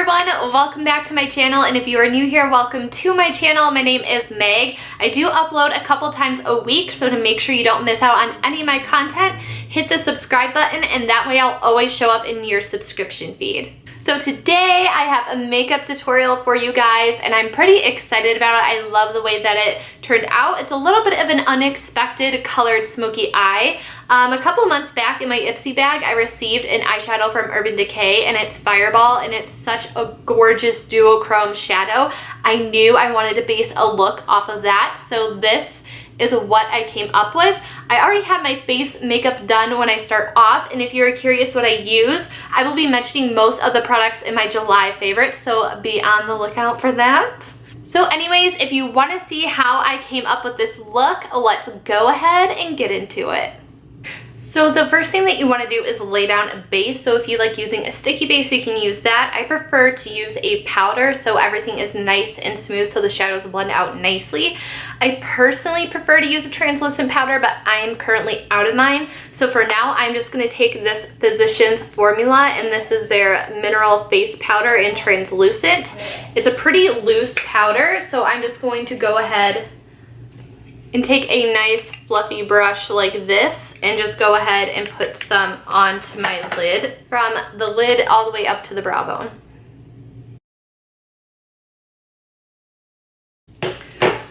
everyone, welcome back to my channel, and if you are new here, welcome to my channel. My name is Meg. I do upload a couple times a week, so to make sure you don't miss out on any of my content, hit the subscribe button and that way I'll always show up in your subscription feed. So today I have a makeup tutorial for you guys and I'm pretty excited about it. I love the way that it turned out. It's a little bit of an unexpected colored smoky eye. A couple months back in my Ipsy bag, I received an eyeshadow from Urban Decay and it's Fireball and it's such a gorgeous duochrome shadow. I knew I wanted to base a look off of that, so this is what I came up with. I already have my base makeup done when I start off, and if you're curious what I use, I will be mentioning most of the products in my July favorites, so be on the lookout for that. So anyways, if you want to see how I came up with this look, let's go ahead and get into it. So the first thing that you want to do is lay down a base. So if you like using a sticky base, you can use that. I prefer to use a powder so everything is nice and smooth so the shadows blend out nicely. I personally prefer to use a translucent powder, but I am currently out of mine. So for now, I'm just going to take this Physicians formula, and this is their mineral face powder in translucent. It's a pretty loose powder, so I'm just going to go ahead and take a nice fluffy brush like this and just go ahead and put some onto my lid, from the lid all the way up to the brow bone.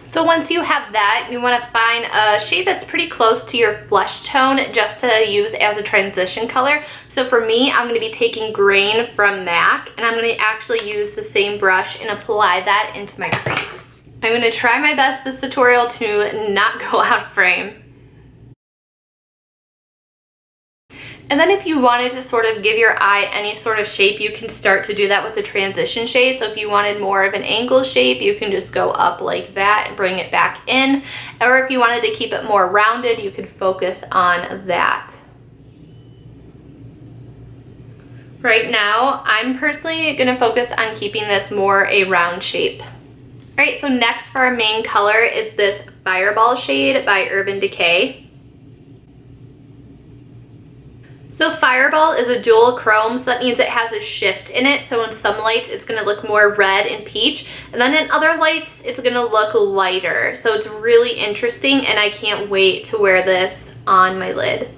So once you have that, you want to find a shade that's pretty close to your flesh tone just to use as a transition color. So for me, I'm going to be taking Grain from MAC, and I'm going to actually use the same brush and apply that into my crease. I'm going to try my best this tutorial to not go out of frame. And then if you wanted to sort of give your eye any sort of shape, you can start to do that with the transition shade. So if you wanted more of an angle shape, you can just go up like that and bring it back in. Or if you wanted to keep it more rounded, you could focus on that. Right now, I'm personally going to focus on keeping this more a round shape. Alright, so next for our main color is this Fireball shade by Urban Decay. So Fireball is a dual chrome, so that means it has a shift in it. So in some lights, it's going to look more red and peach, and then in other lights, it's going to look lighter. So it's really interesting, and I can't wait to wear this on my lid.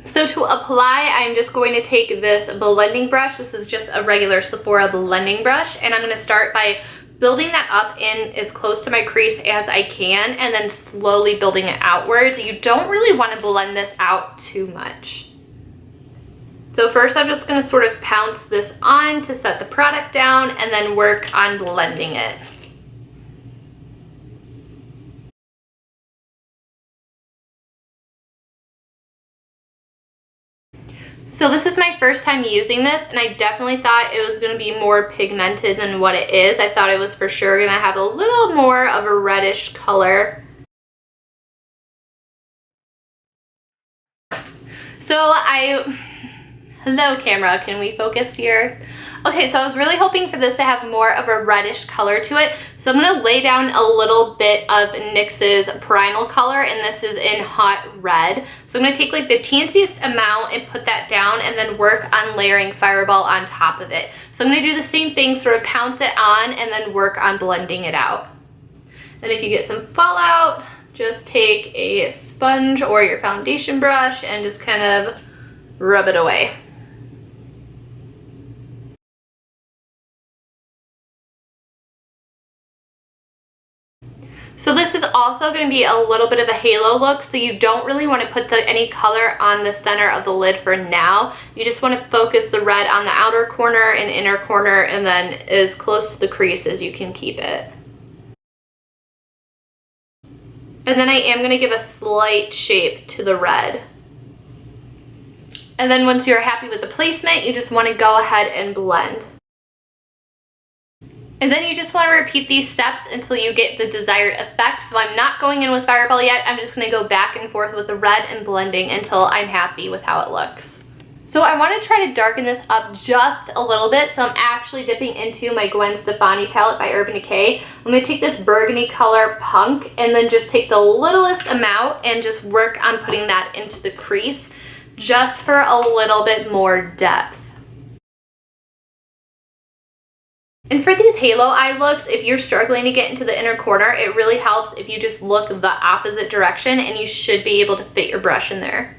So to apply, I'm just going to take this blending brush. This is just a regular Sephora blending brush, and I'm going to start by building that up in as close to my crease as I can, and then slowly building it outwards. You don't really want to blend this out too much. So first I'm just going to sort of pounce this on to set the product down and then work on blending it. So this is my first time using this, and I definitely thought it was going to be more pigmented than what it is. I thought it was for sure going to have a little more of a reddish color. So hello camera, can we focus here? Okay, so I was really hoping for this to have more of a reddish color to it. So I'm going to lay down a little bit of NYX's Primal color, and this is in Hot Red. So I'm going to take like the teensiest amount and put that down and then work on layering Fireball on top of it. So I'm going to do the same thing, sort of pounce it on and then work on blending it out. And if you get some fallout, just take a sponge or your foundation brush and just kind of rub it away. So this is also going to be a little bit of a halo look, so you don't really want to put any color on the center of the lid for now. You just want to focus the red on the outer corner and inner corner, and then as close to the crease as you can keep it. And then I am going to give a slight shape to the red. And then once you're happy with the placement, you just want to go ahead and blend. And then you just want to repeat these steps until you get the desired effect. So I'm not going in with Fireball yet. I'm just going to go back and forth with the red and blending until I'm happy with how it looks. So I want to try to darken this up just a little bit. So I'm actually dipping into my Gwen Stefani palette by Urban Decay. I'm going to take this burgundy color Punk and then just take the littlest amount and just work on putting that into the crease just for a little bit more depth. And for these halo eye looks, if you're struggling to get into the inner corner, it really helps if you just look the opposite direction, and you should be able to fit your brush in there.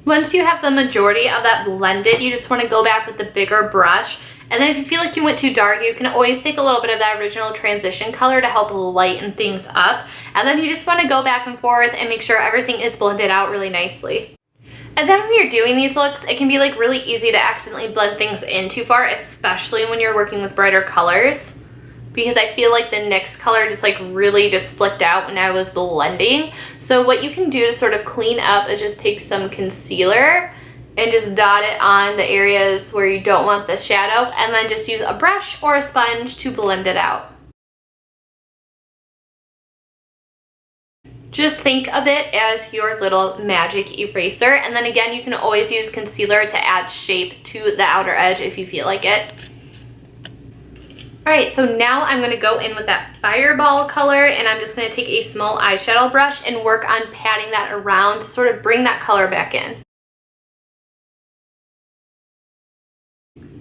Once you have the majority of that blended, you just want to go back with the bigger brush. And then if you feel like you went too dark, you can always take a little bit of that original transition color to help lighten things up. And then you just want to go back and forth and make sure everything is blended out really nicely. And then when you're doing these looks, it can be like really easy to accidentally blend things in too far, especially when you're working with brighter colors. Because I feel like the NYX color just like really just flicked out when I was blending. So what you can do to sort of clean up is just take some concealer and just dot it on the areas where you don't want the shadow, and then just use a brush or a sponge to blend it out. Just think of it as your little magic eraser, and then again, you can always use concealer to add shape to the outer edge if you feel like it. Alright, so now I'm going to go in with that Fireball color, and I'm just going to take a small eyeshadow brush and work on patting that around to sort of bring that color back in.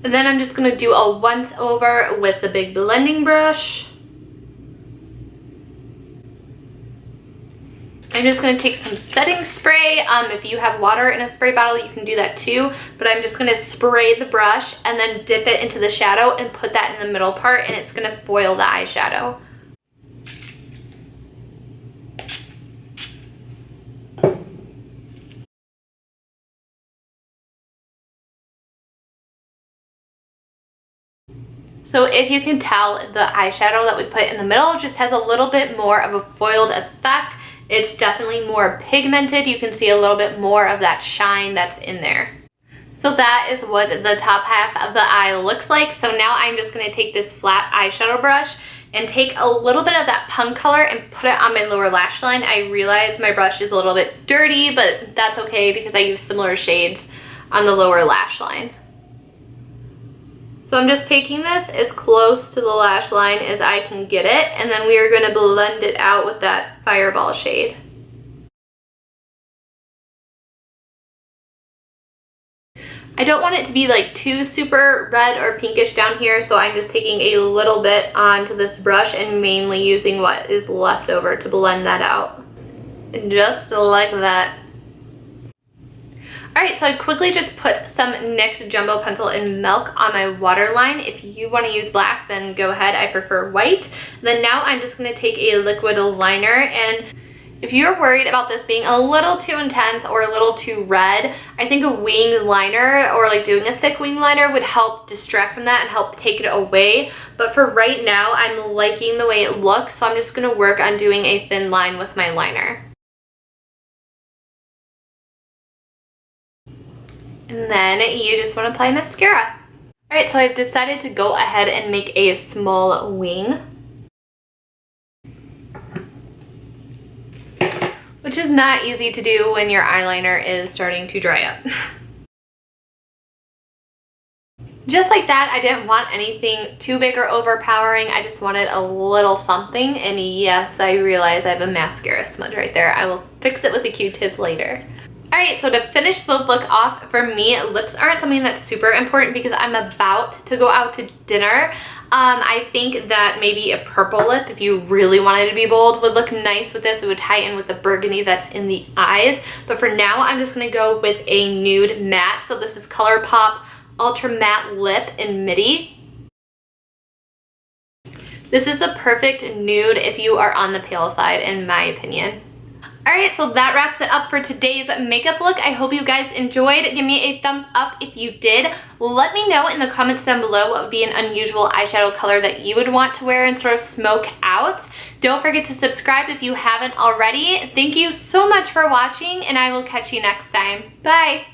And then I'm just going to do a once over with the big blending brush. I'm just going to take some setting spray. If you have water in a spray bottle, you can do that too. But I'm just going to spray the brush and then dip it into the shadow and put that in the middle part, and it's going to foil the eyeshadow. So if you can tell, the eyeshadow that we put in the middle just has a little bit more of a foiled effect. It's definitely more pigmented. You can see a little bit more of that shine that's in there. So that is what the top half of the eye looks like. So now I'm just going to take this flat eyeshadow brush and take a little bit of that punk color and put it on my lower lash line. I realize my brush is a little bit dirty, but that's okay because I use similar shades on the lower lash line. So I'm just taking this as close to the lash line as I can get it, and then we are going to blend it out with that Fireball shade. I don't want it to be like too super red or pinkish down here, so I'm just taking a little bit onto this brush and mainly using what is left over to blend that out. And just like that. Alright, so I quickly just put some NYX Jumbo Pencil in Milk on my waterline. If you want to use black, then go ahead. I prefer white. Then now I'm just going to take a liquid liner, and if you're worried about this being a little too intense or a little too red, I think a wing liner or like doing a thick wing liner would help distract from that and help take it away. But for right now, I'm liking the way it looks, so I'm just going to work on doing a thin line with my liner. And then you just want to apply mascara. Alright, so I've decided to go ahead and make a small wing, which is not easy to do when your eyeliner is starting to dry up. Just like that, I didn't want anything too big or overpowering. I just wanted a little something, and yes, I realize I have a mascara smudge right there. I will fix it with a Q-tip later. Alright, so to finish the look off, for me, lips aren't something that's super important because I'm about to go out to dinner. I think that maybe a purple lip, if you really wanted to be bold, would look nice with this. It would tie in with the burgundy that's in the eyes. But for now, I'm just going to go with a nude matte. So this is ColourPop Ultra Matte Lip in Midi. This is the perfect nude if you are on the pale side, in my opinion. Alright, so that wraps it up for today's makeup look. I hope you guys enjoyed. Give me a thumbs up if you did. Let me know in the comments down below what would be an unusual eyeshadow color that you would want to wear and sort of smoke out. Don't forget to subscribe if you haven't already. Thank you so much for watching, and I will catch you next time. Bye!